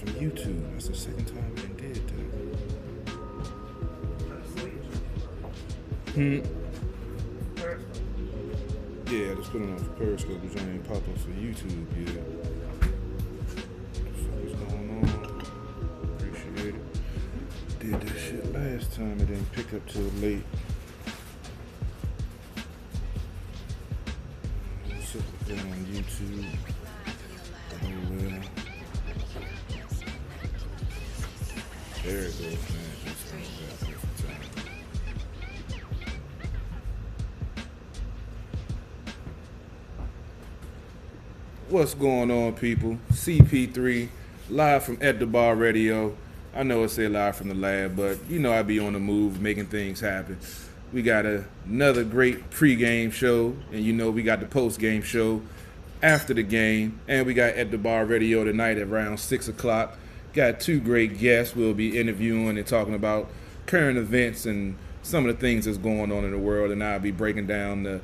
from YouTube. That's the second time we did that. Yeah, just put it on Periscope, which ain't pop up for YouTube yet. What the fuck is going on? Appreciate it. Did this shit last time, it didn't pick up till late. Let's put that on YouTube. Oh well. There it goes, man. That's all that for time. What's going on, people? CP3, live from At The Bar Radio. I know I say live from the lab, but you know I be on the move, making things happen. We got another great pregame show, and you know we got the postgame show after the game, and we got At The Bar Radio tonight at around 6 o'clock. Got two great guests we'll be interviewing and talking about current events and some of the things that's going on in the world, and I'll be breaking down the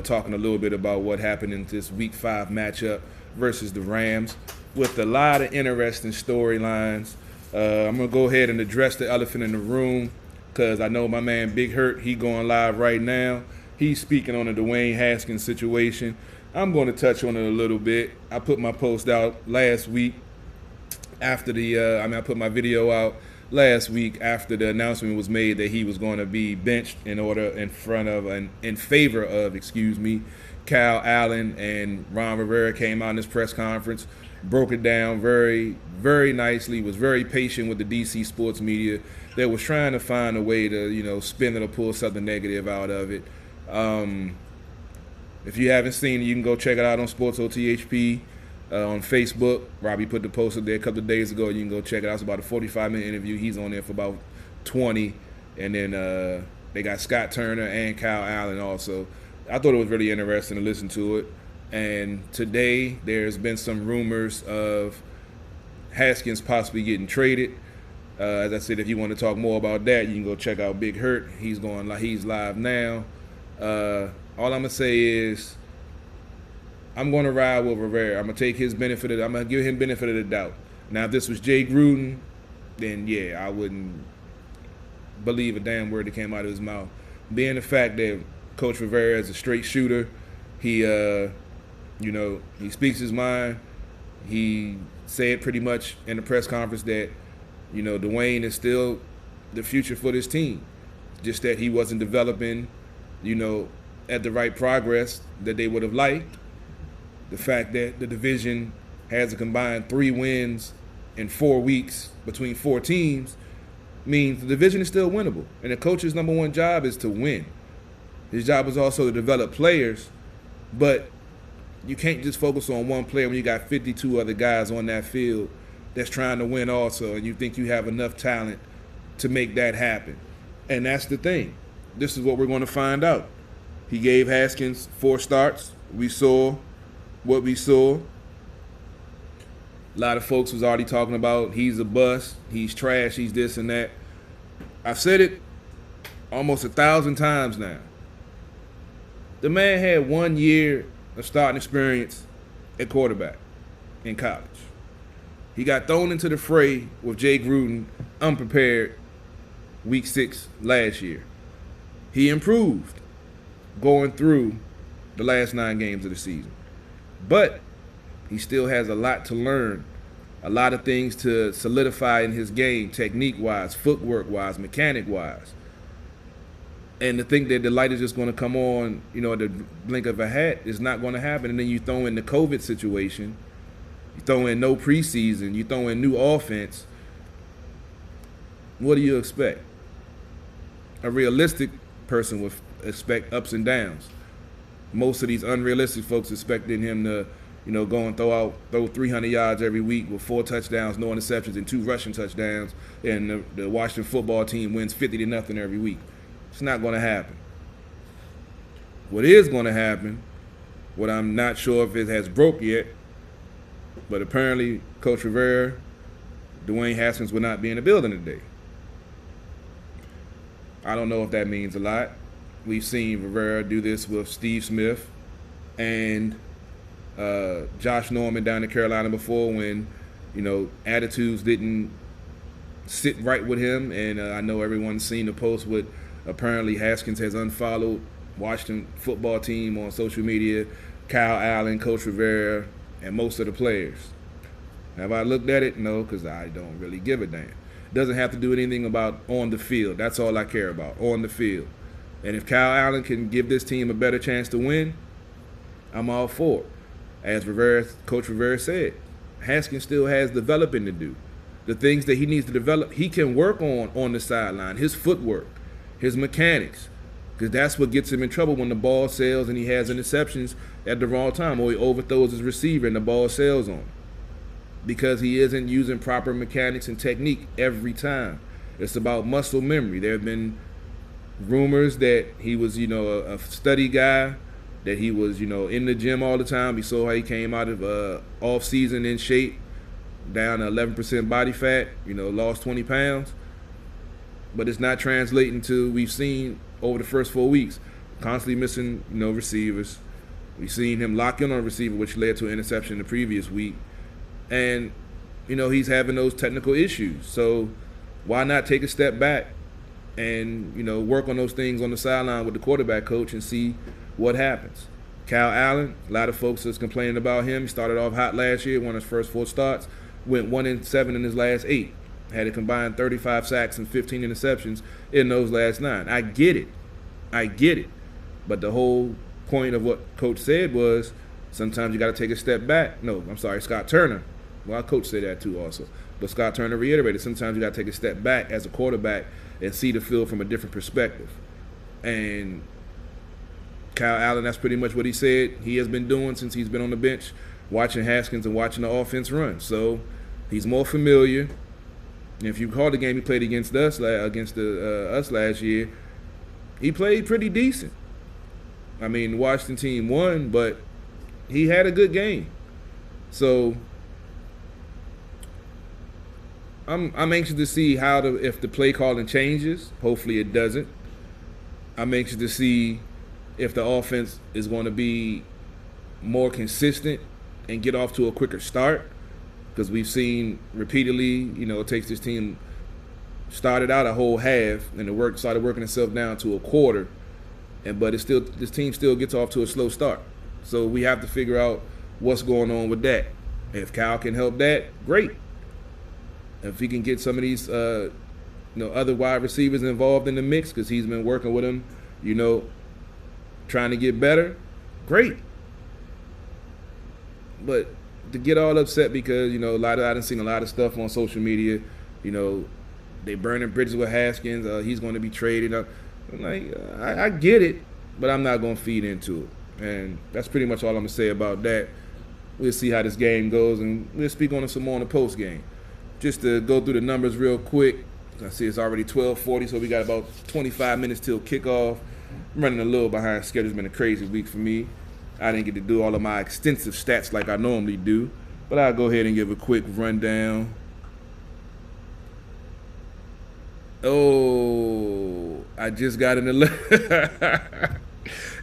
talking a little bit about what happened in this Week 5 matchup versus the Rams with a lot of interesting storylines. I'm going to go ahead and address the elephant in the room because I know my man Big Hurt, he going live right now. He's speaking on the Dwayne Haskins situation. I'm going to touch on it a little bit. I put my post out last week after I put my video out last week after the announcement was made that he was going to be benched in favor of Kyle Allen, and Ron Rivera came out in his press conference, broke it down very, very nicely, was very patient with the DC sports media that was trying to find a way to, spin it or pull something negative out of it. If you haven't seen it, you can go check it out on Sports OTHP. On Facebook, Robbie put the post up there a couple of days ago. You can go check it out. It's about a 45-minute interview. He's on there for about 20. And then they got Scott Turner and Kyle Allen also. I thought it was really interesting to listen to it. And today there's been some rumors of Haskins possibly getting traded. As I said, if you want to talk more about that, you can go check out Big Hurt. He's live now. All I'm going to say is I'm going to ride with Rivera. I'm going to take his benefit. I'm going to give him benefit of the doubt. Now, if this was Jay Gruden, then yeah, I wouldn't believe a damn word that came out of his mouth. Being the fact that Coach Rivera is a straight shooter, he speaks his mind. He said pretty much in the press conference that, Dwayne is still the future for this team. Just that he wasn't developing, at the right progress that they would have liked. The fact that the division has a combined 3 wins in 4 weeks between 4 teams means the division is still winnable. And the coach's number one job is to win. His job is also to develop players, but you can't just focus on one player when you got 52 other guys on that field that's trying to win also, and you think you have enough talent to make that happen. And that's the thing. This is what we're going to find out. He gave Haskins 4 starts. We saw what we saw. A lot of folks was already talking about he's a bust, he's trash, he's this and that. I've said it almost 1,000 times now. The man had 1 year of starting experience at quarterback in college. He got thrown into the fray with Jay Gruden unprepared week 6 last year. He improved going through the last 9 games of the season. But he still has a lot to learn, a lot of things to solidify in his game, technique-wise, footwork-wise, mechanic-wise. And to think that the light is just going to come on, at the blink of a hat is not going to happen. And then you throw in the COVID situation, you throw in no preseason, you throw in new offense. What do you expect? A realistic person would expect ups and downs. Most of these unrealistic folks expecting him to, go and throw 300 yards every week with 4 touchdowns, no interceptions, and 2 rushing touchdowns, and the Washington football team wins 50-0 every week. It's not going to happen. What is going to happen, what I'm not sure if it has broke yet, but apparently Coach Rivera, Dwayne Haskins will not be in the building today. I don't know if that means a lot. We've seen Rivera do this with Steve Smith and Josh Norman down in Carolina before when Attitudes didn't sit right with him, and I know everyone's seen the post with apparently Haskins has unfollowed Washington football team on social media, Kyle Allen, Coach Rivera, and most of the players. Have I looked at it? No, because I don't really give a damn. Doesn't have to do anything about on the field. That's all I care about, on the field. And if Kyle Allen can give this team a better chance to win, I'm all for it. As Coach Rivera said, Haskins still has developing to do. The things that he needs to develop, he can work on the sideline, his footwork, his mechanics, because that's what gets him in trouble when the ball sails and he has interceptions at the wrong time, or he overthrows his receiver and the ball sails on him, because he isn't using proper mechanics and technique every time. It's about muscle memory. There have been rumors that he was, a study guy, that he was, in the gym all the time. We saw how he came out of off season in shape, down to 11% body fat, lost 20 pounds. But it's not translating to, we've seen over the first 4 weeks, constantly missing, receivers. We've seen him lock in on a receiver, which led to an interception the previous week. And, he's having those technical issues. So why not take a step back and, work on those things on the sideline with the quarterback coach and see what happens. Kyle Allen, a lot of folks is complaining about him. He started off hot last year, won his first 4 starts, went 1-7 in his last 8. Had a combined 35 sacks and 15 interceptions in those last 9. I get it. But the whole point of what Coach said was sometimes you got to take a step back. No, I'm sorry, Scott Turner. Well, Coach said that too also. But Scott Turner reiterated sometimes you got to take a step back as a quarterback and see the field from a different perspective. And Kyle Allen, that's pretty much what he said he has been doing since he's been on the bench, watching Haskins and watching the offense run. So he's more familiar. And if you recall the game he played against us last year, he played pretty decent. I mean, the Washington team won, but he had a good game. So I'm anxious to see if the play calling changes. Hopefully it doesn't. I'm anxious to see if the offense is going to be more consistent and get off to a quicker start, because we've seen repeatedly, it takes this team, started out a whole half and started working itself down to a quarter, but this team still gets off to a slow start. So we have to figure out what's going on with that. If Kyle can help that, great. If he can get some of these other wide receivers involved in the mix, because he's been working with them, trying to get better, great. But to get all upset because, I done seen a lot of stuff on social media, they burning bridges with Haskins, he's going to be traded. I'm like, I get it, but I'm not going to feed into it. And that's pretty much all I'm going to say about that. We'll see how this game goes, and we'll speak on it some more in the post game. Just to go through the numbers real quick, I see it's already 12:40, so we got about 25 minutes till kickoff. I'm running a little behind schedule. It's been a crazy week for me. I didn't get to do all of my extensive stats like I normally do, but I'll go ahead and give a quick rundown. Oh, I just got an alert.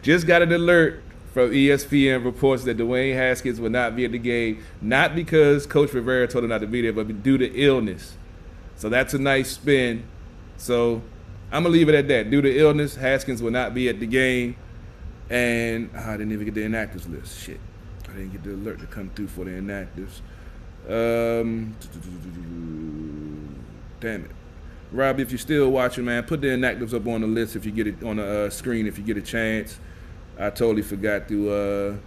Just got an alert from ESPN reports that Dwayne Haskins will not be at the game, not because Coach Rivera told him not to be there, but due to illness. So that's a nice spin. So I'm going to leave it at that. Due to illness, Haskins will not be at the game. And I didn't even get the inactives list. Shit. I didn't get the alert to come through for the inactives. Damn it. Rob, if you're still watching, man, put the inactives up on the list if you get it on the screen if you get a chance. I totally forgot to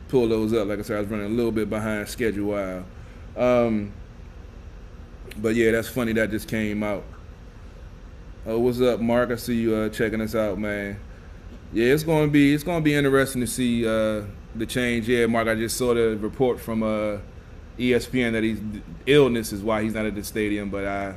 pull those up. Like I said, I was running a little bit behind schedule. But yeah, that's funny that just came out. Oh, what's up, Mark? I see you checking us out, man. Yeah, it's gonna be interesting to see the change. Yeah, Mark, I just saw the report from ESPN that his illness is why he's not at the stadium. But I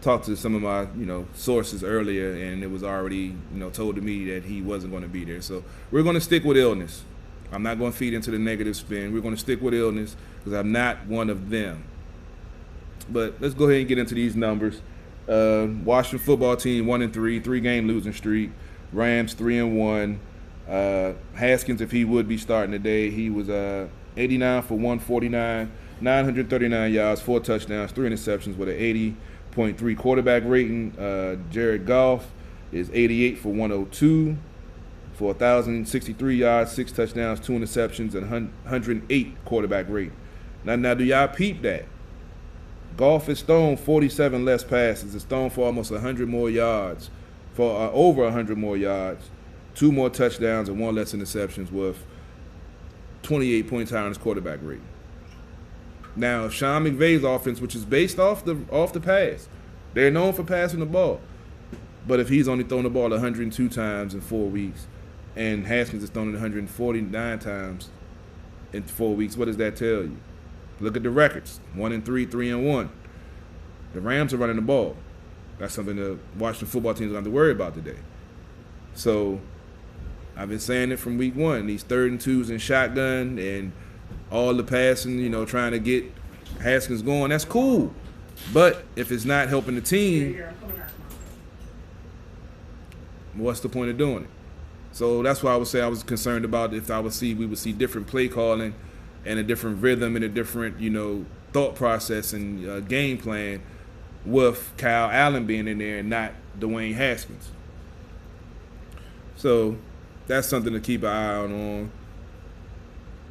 talked to some of my sources earlier, and it was already told to me that he wasn't going to be there. So we're going to stick with illness. I'm not going to feed into the negative spin. We're going to stick with illness because I'm not one of them. But let's go ahead and get into these numbers. Washington football team 1-3, 3-game losing streak. Rams 3-1. Haskins, if he would be starting today, he was 89 for 149, 939 yards, 4 touchdowns, 3 interceptions with an 80.3 quarterback rating. Jared Goff is 88 for 102 for 1,063 yards, 6 touchdowns, 2 interceptions, and 108 quarterback rating. Now, do y'all peep that? Goff is thrown 47 less passes. It's thrown for almost 100 more yards, for over 100 more yards, 2 more touchdowns, and 1 less interceptions with 28 points higher on his quarterback rating. Now, if Sean McVay's offense, which is based off the pass, they're known for passing the ball. But if he's only thrown the ball 102 times in 4 weeks, and Haskins is thrown it 149 times in 4 weeks, what does that tell you? Look at the records: 1-3, 3-1. The Rams are running the ball. That's something the Washington football team is going to have to worry about today. So I've been saying it from week 1. These 3rd and 2s and shotgun and all the passing, trying to get Haskins going, that's cool. But if it's not helping the team, what's the point of doing it? So that's why I would say I was concerned about if we would see different play calling and a different rhythm and a different, thought process and game plan with Kyle Allen being in there and not Dwayne Haskins. So that's something to keep an eye out on.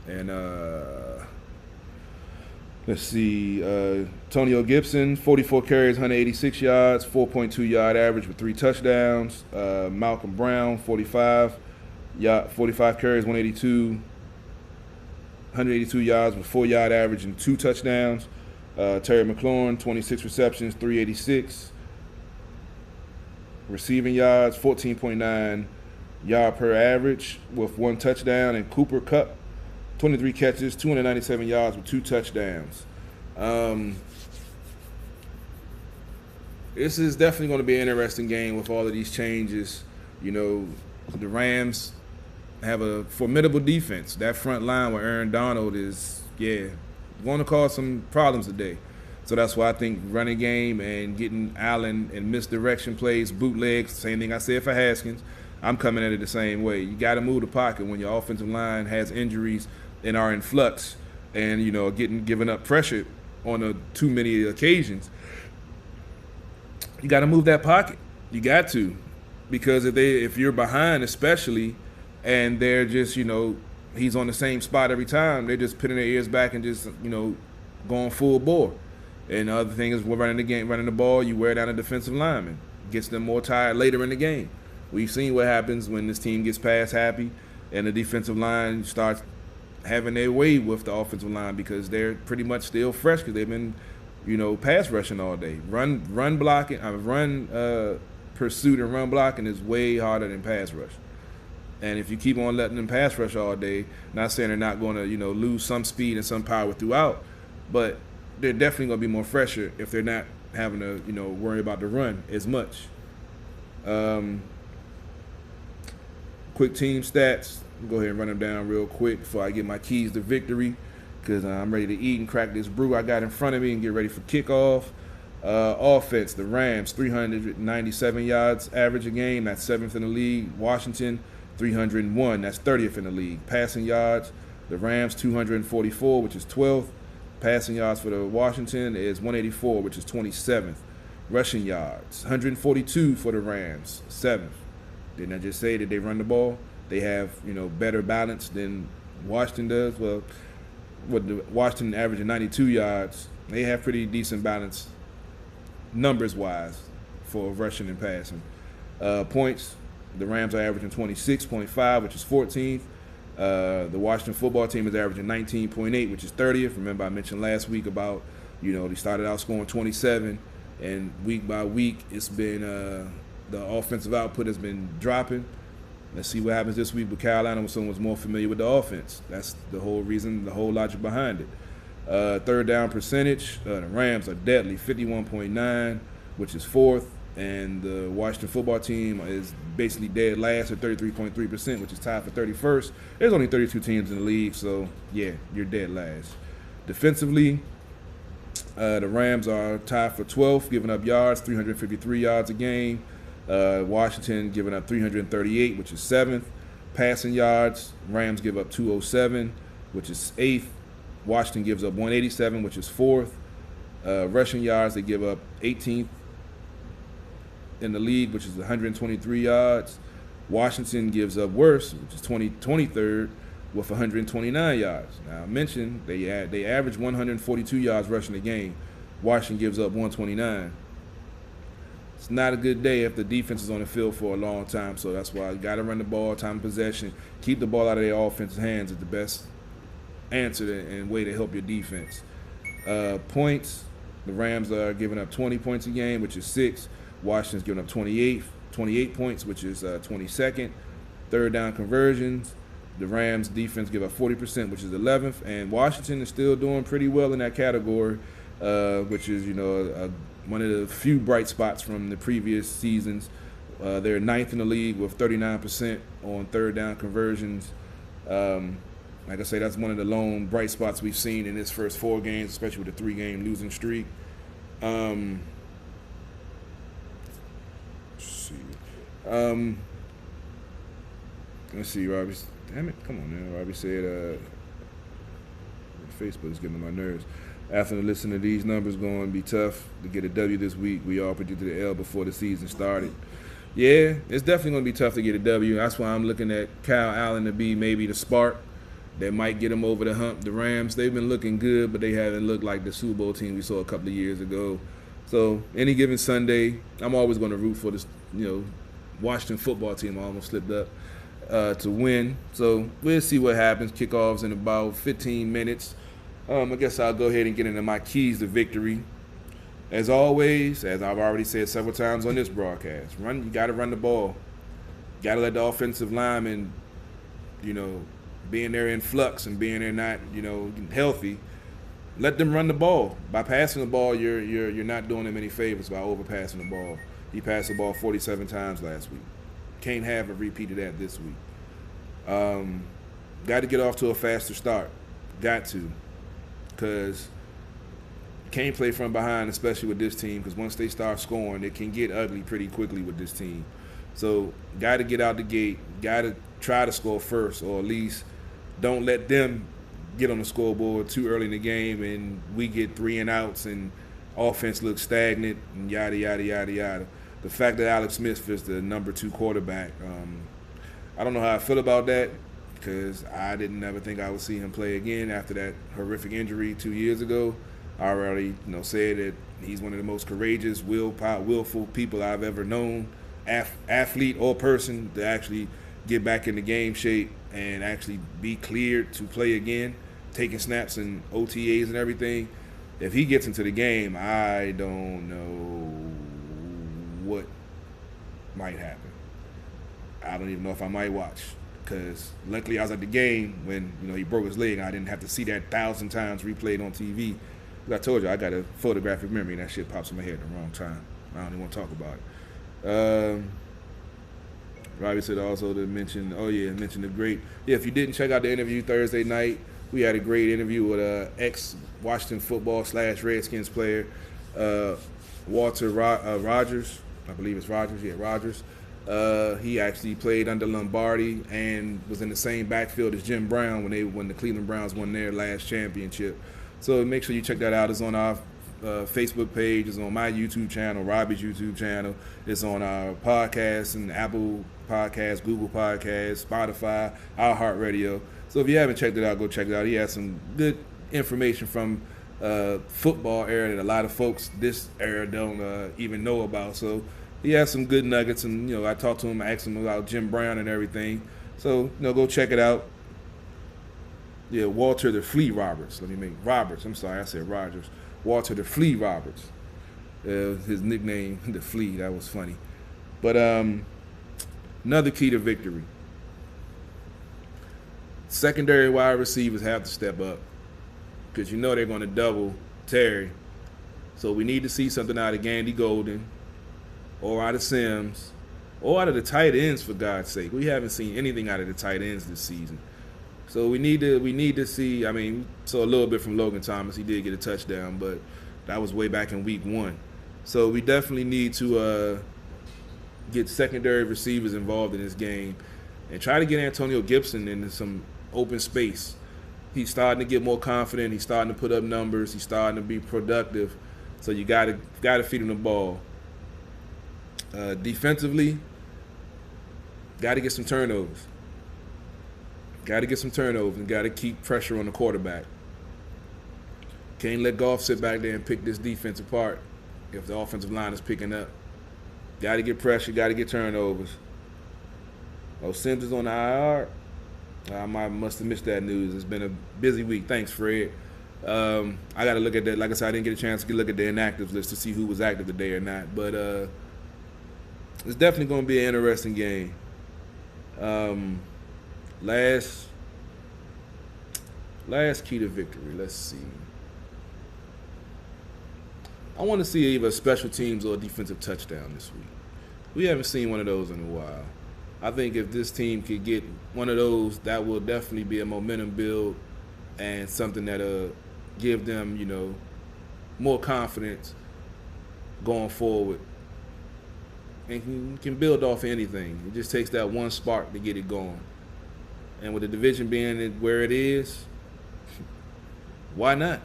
And let's see, Antonio Gibson, 44 carries, 186 yards, 4.2 yard average with 3 touchdowns. Malcolm Brown, 45 carries, 182 yards with 4 yard average and 2 touchdowns. Terry McLaurin, 26 receptions, 386 receiving yards, 14.9 yard per average with 1 touchdown. And Cooper Kupp, 23 catches, 297 yards with 2 touchdowns. This is definitely going to be an interesting game with all of these changes. The Rams have a formidable defense. That front line with Aaron Donald is, going to cause some problems today. So that's why I think running game and getting Allen and misdirection plays, bootlegs, same thing I said for Haskins, I'm coming at it the same way. You got to move the pocket when your offensive line has injuries and are in flux and, giving up pressure on too many occasions. You got to move that pocket. You got to. Because if you're behind especially and they're just, he's on the same spot every time, they're just putting their ears back and just, going full bore. And the other thing is we're running the ball, you wear down a defensive lineman. Gets them more tired later in the game. We've seen what happens when this team gets pass happy and the defensive line starts having their way with the offensive line because they're pretty much still fresh because they've been, pass rushing all day. Run blocking, pursuit and run blocking is way harder than pass rush. And if you keep on letting them pass rush all day, not saying they're not going to, lose some speed and some power throughout, but they're definitely going to be more fresher if they're not having to, worry about the run as much. Quick team stats. I'll go ahead and run them down real quick before I get my keys to victory because I'm ready to eat and crack this brew I got in front of me and get ready for kickoff. Offense, the Rams, 397 yards average a game. That's 7th in the league. Washington, 301. That's 30th in the league. Passing yards, the Rams, 244, which is 12th. Passing yards for the Washington is 184, which is 27th. Rushing yards, 142 for the Rams, 7th. Didn't I just say that they run the ball? They have, better balance than Washington does. Well, with the Washington averaging 92 yards, they have pretty decent balance numbers-wise for rushing and passing. Points, the Rams are averaging 26.5, which is 14th. The Washington football team is averaging 19.8, which is 30th. Remember I mentioned last week about, they started out scoring 27, and week by week it's been the offensive output has been dropping. Let's see what happens this week with Carolina when someone's more familiar with the offense. That's the whole reason, the whole logic behind it. Third down percentage, the Rams are deadly, 51.9, which is 4th. And the Washington football team is basically dead last at 33.3%, which is tied for 31st. There's only 32 teams in the league, so, yeah, you're dead last. Defensively, the Rams are tied for 12th, giving up yards, 353 yards a game. Washington giving up 338, which is 7th. Passing yards, Rams give up 207, which is 8th. Washington gives up 187, which is fourth. Rushing yards, they give up 18th in the league, which is 123 yards. Washington gives up worse, which is 23rd with 129 yards. Now, I mentioned they average 142 yards rushing a game. Washington gives up 129. It's not a good day if the defense is on the field for a long time, so that's why you got to run the ball, time of possession, keep the ball out of their offensive hands is the best answer and way to help your defense. Points, the Rams are giving up 20 points a game, which is 6. Washington's giving up 28 points, which is 22nd. Third down conversions, the Rams defense give up 40%, which is 11th. And Washington is still doing pretty well in that category, which is, one of the few bright spots from the previous seasons. They're 9th in the league with 39% on third down conversions. Like I say, that's one of the lone bright spots we've seen in this first 4 games, especially with the 3-game losing streak. Let's see, Robbie. Damn it, come on now. Robbie said, Facebook is getting on my nerves. After listening to these numbers, going to be tough to get a W this week. We all predicted the L before the season started. Yeah, it's definitely going to be tough to get a W. That's why I'm looking at Kyle Allen to be maybe the spark that might get them over the hump. The Rams, they've been looking good, but they haven't looked like the Super Bowl team we saw a couple of years ago. So any given Sunday, I'm always going to root for this, Washington football team. I almost slipped up to win. So we'll see what happens. Kickoffs in about 15 minutes. I guess I'll go ahead and get into my keys to victory. As always, as I've already said several times on this broadcast, you got to run the ball. You got to let the offensive linemen, being there in flux and being there not, healthy, let them run the ball. By passing the ball, you're not doing them any favors by overpassing the ball. He passed the ball 47 times last week. Can't have a repeat of that this week. Got to get off to a faster start. Got to. Because can't play from behind, especially with this team, because once they start scoring, it can get ugly pretty quickly with this team. So got to get out the gate. Got to try to score first, or at least don't let them get on the scoreboard too early in the game and we get 3 and outs and offense looks stagnant and yada, yada, yada, yada. The fact that Alex Smith is the number 2 quarterback, I don't know how I feel about that, because I didn't ever think I would see him play again after that horrific injury 2 years ago. I already said that he's one of the most courageous, willful people I've ever known, athlete or person, to actually get back into game shape and actually be cleared to play again, taking snaps and OTAs and everything. If he gets into the game, I don't know what might happen. I don't even know if I might watch, because luckily I was at the game when he broke his leg and I didn't have to see that 1,000 times replayed on TV. I told you I got a photographic memory and that shit pops in my head at the wrong time. I don't even want to talk about it. Robbie said also to mention, mention the great. Yeah, if you didn't check out the interview Thursday night, we had a great interview with ex-Washington football / Redskins player, Walter Rogers. I believe it's Rogers. Yeah, Rogers. He actually played under Lombardi and was in the same backfield as Jim Brown when the Cleveland Browns won their last championship. So make sure you check that out. It's on our Facebook page. It's on my YouTube channel, Robbie's YouTube channel. It's on our podcast and Apple Podcasts, Google Podcasts, Spotify, iHeartRadio. So if you haven't checked it out, go check it out. He has some good information from football era that a lot of folks this era don't even know about. So he has some good nuggets, and I talked to him, I asked him about Jim Brown and everything. So go check it out. Yeah, Walter the Flea Roberts. I'm sorry, I said Rogers. Walter the Flea Roberts. His nickname, the Flea. That was funny. But another key to victory. Secondary wide receivers have to step up, because they're going to double Terry. So we need to see something out of Gandy Golden, or out of Sims, or out of the tight ends, for God's sake. We haven't seen anything out of the tight ends this season. So we need to see. Saw a little bit from Logan Thomas. He did get a touchdown, but that was way back in week 1. So we definitely need to get secondary receivers involved in this game and try to get Antonio Gibson into some open space. he's starting to get more confident. He's starting to put up numbers. He's starting to be productive. So you gotta feed him the ball. Defensively, got to get some turnovers. Got to get some turnovers and got to keep pressure on the quarterback. Can't let Goff sit back there and pick this defense apart if the offensive line is picking up. Got to get pressure. Got to get turnovers. Oh, Sims is on the IR. I must have missed that news. It's been a busy week. Thanks, Fred. I got to look at that. Like I said, I didn't get a chance to look at the inactives list to see who was active today or not. But it's definitely going to be an interesting game. Last key to victory. Let's see. I want to see either special teams or a defensive touchdown this week. We haven't seen one of those in a while. I think if this team could get one of those, that will definitely be a momentum build and something that'll give them, more confidence going forward. And can build off anything. It just takes that one spark to get it going. And with the division being where it is, why not?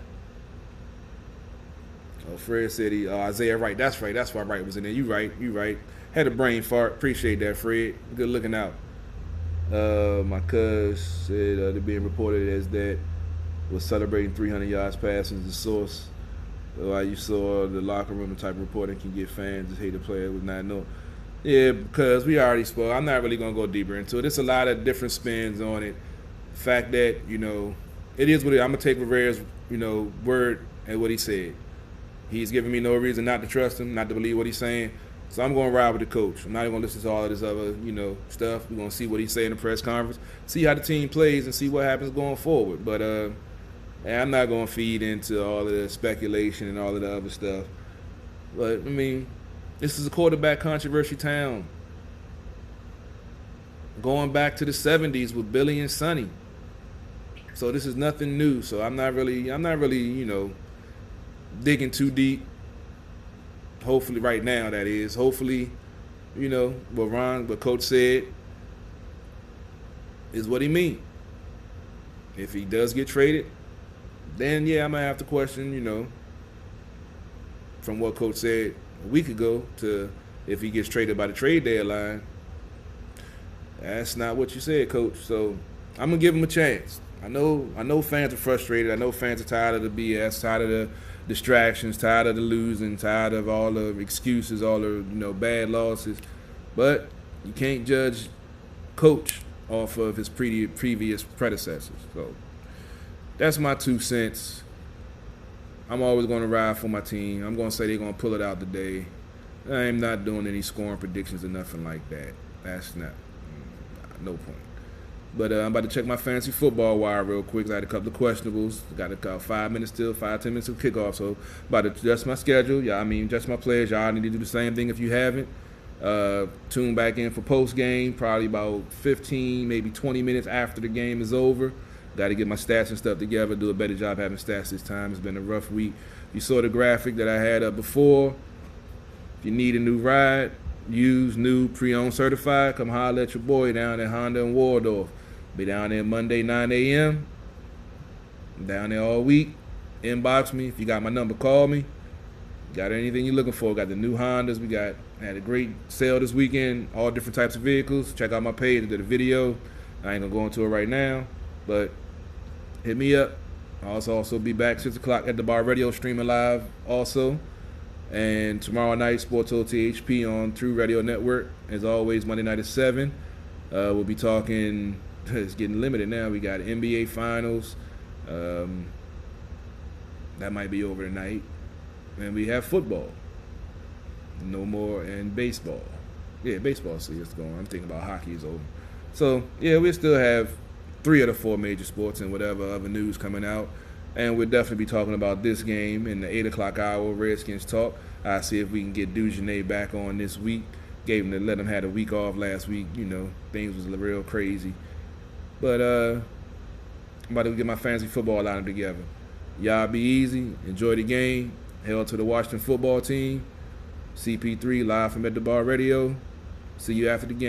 Oh, Fred said Isaiah Wright. That's right. That's why Wright was in there. You right. Had a brain fart. Appreciate that, Fred. Good looking out. My cuz said they're being reported as that was celebrating 300 yards passing as the source. You saw the locker room type of reporting can get fans just hate the player with not know. Yeah, because we already spoke. I'm not really going to go deeper into it. There's a lot of different spins on it. The fact that, it is what it is. I'm going to take Rivera's, word and what he said. He's giving me no reason not to trust him, not to believe what he's saying. So I'm going to ride with the coach. I'm not even going to listen to all of this other, stuff. We're going to see what he say in the press conference, see how the team plays, and see what happens going forward. But I'm not going to feed into all of the speculation and all of the other stuff. But, this is a quarterback controversy town. Going back to the 70s with Billy and Sonny. So this is nothing new. So I'm not really, digging too deep. Hopefully right now, that is. Hopefully, what Coach said is what he mean. If he does get traded, then, yeah, I might have to question, from what Coach said a week ago to if he gets traded by the trade deadline. That's not what you said, Coach. So I'm going to give him a chance. I know fans are frustrated. I know fans are tired of the BS, tired of the distractions, tired of the losing, tired of all the excuses, all the bad losses. But you can't judge Coach off of his previous predecessors. So that's my 2 cents. I'm always going to ride for my team. I'm going to say they're going to pull it out today. I am not doing any scoring predictions or nothing like that. That's no point. But I'm about to check my fantasy football wire real quick. I had a couple of questionables. Got about 5 minutes till 5-10 minutes till kickoff. So about to adjust my schedule. Adjust my players. Y'all need to do the same thing if you haven't. Tune back in for post game, probably about 15, maybe 20 minutes after the game is over. Got to get my stats and stuff together, do a better job having stats this time. It's been a rough week. You saw the graphic that I had up before. If you need a new ride, used, new, pre-owned, certified, come holler at your boy down at Honda and Waldorf. Be down there Monday, 9 a.m. I'm down there all week. Inbox me. If you got my number, call me. Got anything you're looking for. Got the new Hondas. Had a great sale this weekend. All different types of vehicles. Check out my page. I did a video. I ain't going to go into it right now. But hit me up. I'll also be back 6 o'clock at the Bar Radio streaming live also. And tomorrow night, Sports OTHP on True Radio Network. As always, Monday night at 7. We'll be talking, it's getting limited now. We got NBA Finals. That might be over tonight. And we have football. No more, and baseball. Yeah, baseball season's going. I'm thinking about hockey is over. So, yeah, we still have 3 of the 4 major sports and whatever other news coming out. And we'll definitely be talking about this game in the 8 o'clock hour, Redskins Talk. I'll see if we can get Dujanet back on this week. Let him have a week off last week. Things was real crazy. But I'm about to get my fantasy football lineup together. Y'all be easy. Enjoy the game. Hail to the Washington football team. CP3 live from At the Bar Radio. See you after the game.